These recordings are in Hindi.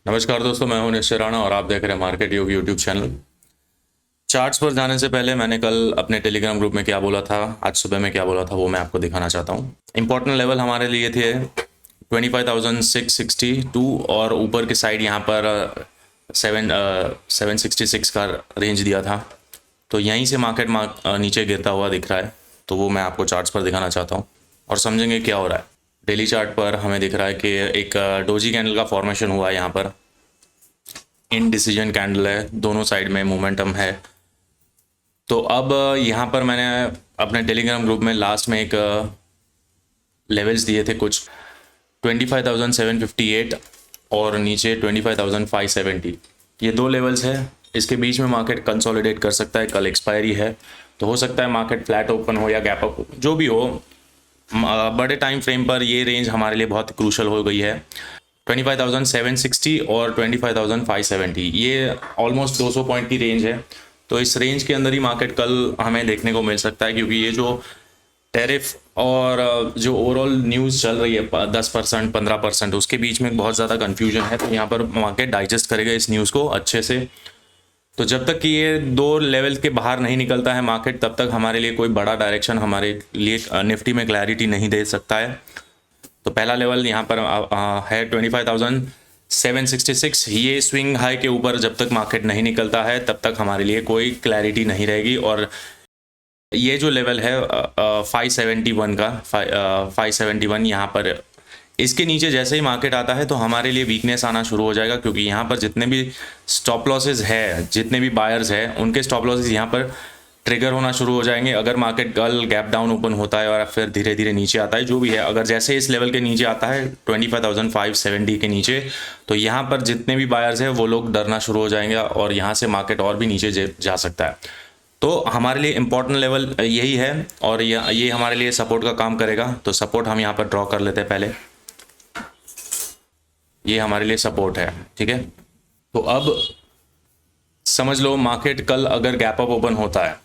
नमस्कार दोस्तों, मैं हूं निश्चय राणा और आप देख रहे हैं मार्केट योग यूट्यूब चैनल। चार्ट्स पर जाने से पहले मैंने कल अपने टेलीग्राम ग्रुप में क्या बोला था, आज सुबह में क्या बोला था, वो मैं आपको दिखाना चाहता हूं। इंपॉर्टेंट लेवल हमारे लिए थे 25,662 और ऊपर की साइड यहाँ पर 766 का रेंज दिया था। तो यहीं से मार्केट नीचे गिरता हुआ दिख रहा है, तो वो मैं आपको चार्ट्स पर दिखाना चाहता हूँ और समझेंगे क्या हो रहा है। डेली चार्ट पर हमें दिख रहा है कि एक डोजी कैंडल का फॉर्मेशन हुआ है। यहाँ पर इनडिसीजन कैंडल है, दोनों साइड में मोमेंटम है। तो अब यहाँ पर मैंने अपने टेलीग्राम ग्रुप में लास्ट में एक लेवल्स दिए थे कुछ 25,758 और नीचे 25,570। ये दो लेवल्स है, इसके बीच में मार्केट कंसोलिडेट कर सकता है। कल एक्सपायरी है तो हो सकता है मार्केट फ्लैट ओपन हो या गैप अप, जो भी हो। बड़े टाइम फ्रेम पर ये रेंज हमारे लिए बहुत क्रूशल हो गई है। 25,760 और 25,570, ये ऑलमोस्ट 200 पॉइंट की रेंज है। तो इस रेंज के अंदर ही मार्केट कल हमें देखने को मिल सकता है, क्योंकि ये जो टैरिफ और जो ओवरऑल न्यूज़ चल रही है 10% 15%, उसके बीच में बहुत ज़्यादा कन्फ्यूजन है। तो यहाँ पर मार्केट डाइजेस्ट करेगा इस न्यूज़ को अच्छे से। तो जब तक कि ये दो लेवल के बाहर नहीं निकलता है मार्केट, तब तक हमारे लिए कोई बड़ा डायरेक्शन हमारे लिए निफ्टी में क्लैरिटी नहीं दे सकता है। तो पहला लेवल यहाँ पर है 25,766। ये स्विंग हाई के ऊपर जब तक मार्केट नहीं निकलता है तब तक हमारे लिए कोई क्लैरिटी नहीं रहेगी। और ये जो लेवल है 571 का 571, यहाँ पर इसके नीचे जैसे ही मार्केट आता है तो हमारे लिए वीकनेस आना शुरू हो जाएगा, क्योंकि यहाँ पर जितने भी स्टॉप लॉसेज है, जितने भी बायर्स हैं, उनके स्टॉप लॉसेज यहाँ पर ट्रिगर होना शुरू हो जाएंगे। अगर मार्केट कल गैप डाउन ओपन होता है और फिर धीरे धीरे नीचे आता है, जो भी है, अगर जैसे इस लेवल के नीचे आता है 25,570 के नीचे, तो यहाँ पर जितने भी बायर्स हैं वो लोग डरना शुरू हो जाएंगे और यहाँ से मार्केट और भी नीचे जा सकता है। तो हमारे लिए इम्पोर्टेंट लेवल यही है और ये हमारे लिए सपोर्ट का काम करेगा। तो सपोर्ट हम यहाँ पर ड्रॉ कर लेते हैं पहले। ये हमारे लिए सपोर्ट है, ठीक है। तो अब समझ लो मार्केट कल अगर गैप अप ओपन होता है,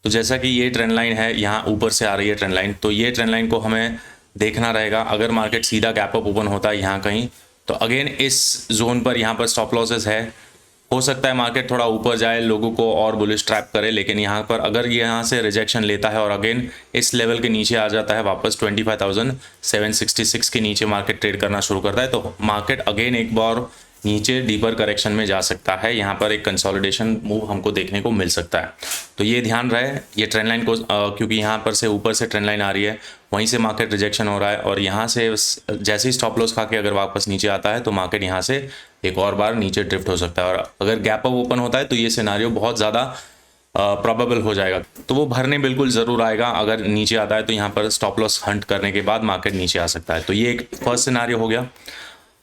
तो जैसा कि ये ट्रेंड लाइन है, यहाँ ऊपर से आ रही है ट्रेंड लाइन, तो ये ट्रेंड लाइन को हमें देखना रहेगा। अगर मार्केट सीधा गैप अप ओपन होता है यहाँ कहीं, तो अगेन इस जोन पर यहाँ पर स्टॉप लॉसेस है। हो सकता है मार्केट थोड़ा ऊपर जाए, लोगों को और बुलिश ट्रैप करे, लेकिन यहाँ पर अगर ये यहाँ से रिजेक्शन लेता है और अगेन इस लेवल के नीचे आ जाता है, वापस 25,766 के नीचे मार्केट ट्रेड करना शुरू करता है, तो मार्केट अगेन एक बार नीचे डीपर करेक्शन में जा सकता है। यहाँ पर एक कंसोलिडेशन मूव हमको देखने को मिल सकता है। तो ये ध्यान रहे ये ट्रेंड लाइन को, क्योंकि यहाँ पर से ऊपर से ट्रेंड लाइन आ रही है, वहीं से मार्केट रिजेक्शन हो रहा है और यहाँ से जैसे ही स्टॉप लॉस खा के अगर वापस नीचे आता है तो मार्केट यहाँ से एक और बार नीचे ड्रिफ्ट हो सकता है। और अगर गैप अप ओपन होता है तो ये सिनारियो बहुत ज़्यादा प्रॉबेबल हो जाएगा, तो वो भरने बिल्कुल ज़रूर आएगा। अगर नीचे आता है तो यहाँ पर स्टॉप लॉस हंट करने के बाद मार्केट नीचे आ सकता है। तो ये एक फर्स्ट सिनारियो हो गया।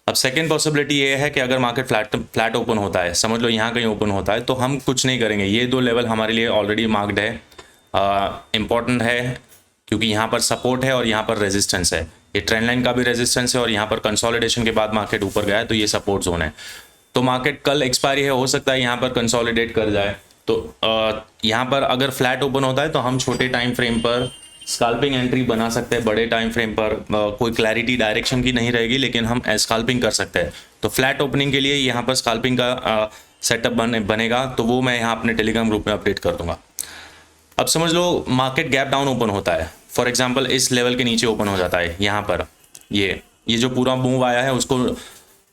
अब सेकेंड पॉसिबिलिटी ये है कि अगर मार्केट फ्लैट ओपन होता है, समझ लो यहाँ कहीं ओपन होता है, तो हम कुछ नहीं करेंगे। ये दो लेवल हमारे लिए ऑलरेडी मार्क्ड है, इम्पॉर्टेंट है, क्योंकि यहाँ पर सपोर्ट है और यहाँ पर रेजिस्टेंस है। ये ट्रेंड लाइन का भी रेजिस्टेंस है और यहाँ पर कंसोलिडेशन के बाद मार्केट ऊपर गया है, तो ये सपोर्ट जोन है। तो मार्केट कल एक्सपायरी है, हो सकता है यहाँ पर कंसोलिडेट कर जाए। तो यहाँ पर अगर फ्लैट ओपन होता है तो हम छोटे टाइम फ्रेम पर स्काल्पिंग एंट्री बना सकते हैं। बड़े टाइम फ्रेम पर कोई क्लैरिटी डायरेक्शन की नहीं रहेगी, लेकिन हम स्काल्पिंग कर सकते हैं। तो फ्लैट ओपनिंग के लिए यहाँ पर स्काल्पिंग का सेटअप बनेगा, तो वो मैं यहाँ अपने टेलीग्राम ग्रुप में अपडेट कर दूंगा। अब समझ लो मार्केट गैप डाउन ओपन होता है, फॉर एग्जांपल इस लेवल के नीचे ओपन हो जाता है, यहाँ पर ये जो पूरा मूव आया है उसको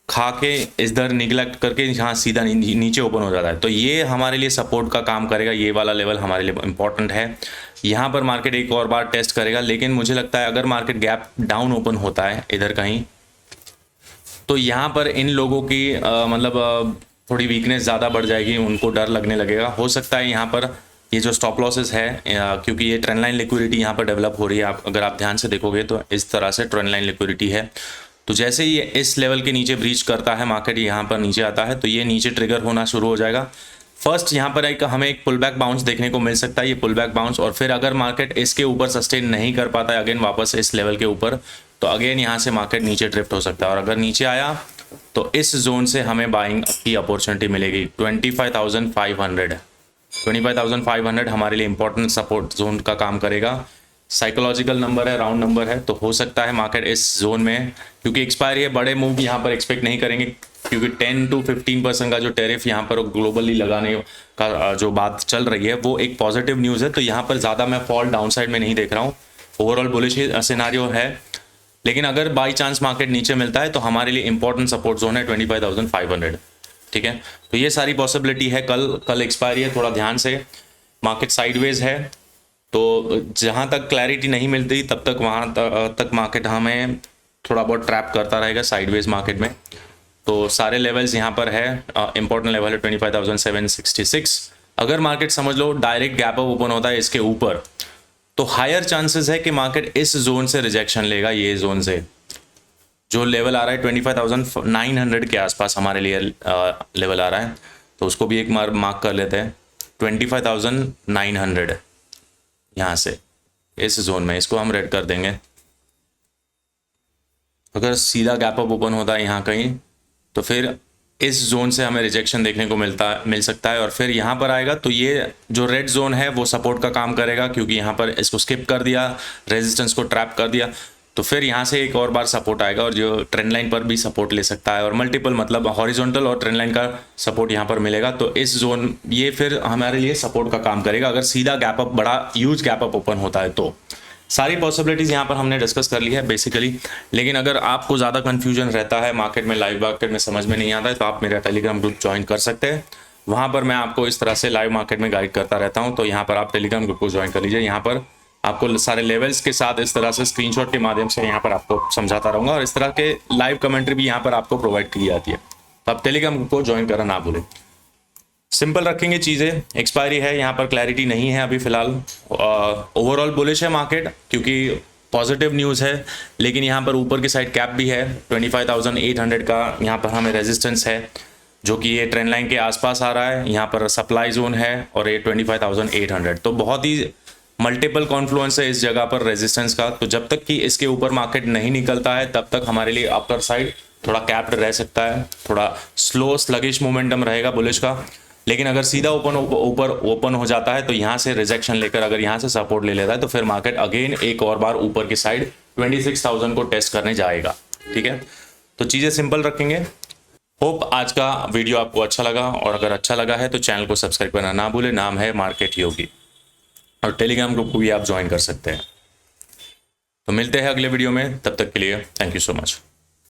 खा के इधर निगलेक्ट करके यहाँ सीधा नीचे ओपन हो जाता है, तो ये हमारे लिए सपोर्ट का काम करेगा। ये वाला लेवल हमारे लिए इम्पॉर्टेंट है। यहाँ पर मार्केट एक और बार टेस्ट करेगा, लेकिन मुझे लगता है अगर मार्केट गैप डाउन ओपन होता है इधर कहीं, तो यहाँ पर इन लोगों की थोड़ी वीकनेस ज़्यादा बढ़ जाएगी, उनको डर लगने लगेगा। हो सकता है यहाँ पर ये जो स्टॉप लॉसेस है, क्योंकि ये ट्रेंड लाइन लिक्विडिटी यहाँ पर डेवलप हो रही है, अगर आप ध्यान से देखोगे तो इस तरह से ट्रेंड लाइन लिक्विडिटी है। तो जैसे ही इस लेवल के नीचे ब्रीच करता है मार्केट, यहाँ पर नीचे आता है, तो ये नीचे ट्रिगर होना शुरू हो जाएगा। फर्स्ट यहाँ पर हमें एक पुल बैक बाउंस देखने को मिल सकता है, ये पुल बैक बाउंस, और फिर अगर मार्केट इसके ऊपर सस्टेन नहीं कर पाता है अगेन वापस इस लेवल के ऊपर, तो अगेन यहाँ से मार्केट नीचे ड्रिफ्ट हो सकता है। और अगर नीचे आया तो इस जोन से हमें बाइंग की अपॉर्चुनिटी मिलेगी। 25,500 हमारे लिए इंपॉर्टेंट सपोर्ट जोन का काम करेगा। साइकोलॉजिकल नंबर है, राउंड नंबर है, तो हो सकता है मार्केट इस जोन में, क्योंकि एक्सपायरी है, बड़े मूव यहाँ पर एक्सपेक्ट नहीं करेंगे। क्योंकि 10 to 15% का जो टैरिफ यहाँ पर ग्लोबली लगाने का जो बात चल रही है वो एक पॉजिटिव न्यूज़ है। तो यहाँ पर ज़्यादा मैं फॉल डाउन साइड में नहीं देख रहा हूँ, ओवरऑल बुलिश सिनेरियो है। लेकिन अगर बाई चांस मार्केट नीचे मिलता है तो हमारे लिए इंपॉर्टेंट सपोर्ट जोन है 25,500, ठीक है। तो ये सारी पॉसिबिलिटी है। कल एक्सपायरी है, थोड़ा ध्यान से, मार्केट साइडवेज है, तो जहाँ तक क्लैरिटी नहीं मिलती तब तक वहाँ तक मार्केट हमें थोड़ा बहुत ट्रैप करता रहेगा साइडवेज मार्केट में। तो सारे लेवल्स यहाँ पर है, इंपॉर्टेंट लेवल है 25,766। अगर मार्केट समझ लो डायरेक्ट गैप अप ओपन होता है इसके ऊपर, तो हायर चांसेस है कि मार्केट इस जोन से रिजेक्शन लेगा। ये जोन से जो लेवल आ रहा है 25,900 के आसपास हमारे लिए लेवल आ रहा है, तो उसको भी एक मार्क कर लेते हैं। 25,900 यहाँ से इस जोन में, इसको हम रेड कर देंगे। अगर सीधा गैप अप ओपन होता है यहाँ कहीं, तो फिर इस जोन से हमें रिजेक्शन देखने को मिल सकता है, और फिर यहाँ पर आएगा तो ये जो रेड जोन है वो सपोर्ट का काम करेगा, क्योंकि यहाँ पर इसको स्किप कर दिया, रेजिस्टेंस को ट्रैप कर दिया, तो फिर यहाँ से एक और बार सपोर्ट आएगा और जो ट्रेंड लाइन पर भी सपोर्ट ले सकता है, और मल्टीपल मतलब हॉरिजॉन्टल और ट्रेंड लाइन का सपोर्ट यहाँ पर मिलेगा। तो इस जोन ये फिर हमारे लिए सपोर्ट का काम करेगा अगर सीधा गैप अप, बड़ा ह्यूज गैप अप ओपन होता है। तो सारी पॉसिबिलिटीज़ यहाँ पर हमने डिस्कस कर ली है बेसिकली। लेकिन अगर आपको ज़्यादा कन्फ्यूजन रहता है मार्केट में, लाइव मार्केट में समझ में नहीं आता है, तो आप मेरा टेलीग्राम ग्रुप ज्वाइन कर सकते हैं। वहाँ पर मैं आपको इस तरह से लाइव मार्केट में गाइड करता रहता हूँ। तो यहाँ पर आप टेलीग्राम ग्रुप को ज्वाइन कर लीजिए। यहाँ पर आपको सारे लेवल्स के साथ इस तरह से स्क्रीनशॉट के माध्यम से यहाँ पर आपको समझाता रहूँगा, और इस तरह के लाइव कमेंट्री भी यहाँ पर आपको प्रोवाइड की जाती है। तो आप टेलीग्राम ग्रुप को ज्वाइन करना ना भूलें। सिंपल रखेंगे चीज़ें। एक्सपायरी है, यहाँ पर क्लैरिटी नहीं है अभी फ़िलहाल। ओवरऑल बुलिश है मार्केट क्योंकि पॉजिटिव न्यूज़ है, लेकिन यहाँ पर ऊपर की साइड कैप भी है 25,800 का। यहाँ पर हमें रेजिस्टेंस है जो कि ये ट्रेंड लाइन के आसपास आ रहा है। यहाँ पर सप्लाई जोन है और ये 25,800, तो बहुत ही मल्टीपल कॉन्फ्लुएंस है इस जगह पर रेजिस्टेंस का। तो जब तक कि इसके ऊपर मार्केट नहीं निकलता है तब तक हमारे लिए अपर साइड थोड़ा कैप्ड रह सकता है, थोड़ा स्लो स्लगिश मोमेंटम रहेगा बुलिश का। लेकिन अगर सीधा ऊपर ओपन हो जाता है तो यहाँ से रिजेक्शन लेकर अगर यहाँ से सपोर्ट ले लेता है तो फिर मार्केट अगेन एक और बार ऊपर की साइड 26,000 को टेस्ट करने जाएगा, ठीक है। तो चीज़ें सिंपल रखेंगे। होप आज का वीडियो आपको अच्छा लगा, और अगर अच्छा लगा है तो चैनल को सब्सक्राइब करना ना भूले। नाम है मार्केट योगी, और टेलीग्राम ग्रुप को भी आप ज्वाइन कर सकते हैं। तो मिलते हैं अगले वीडियो में, तब तक के लिए थैंक यू सो मच।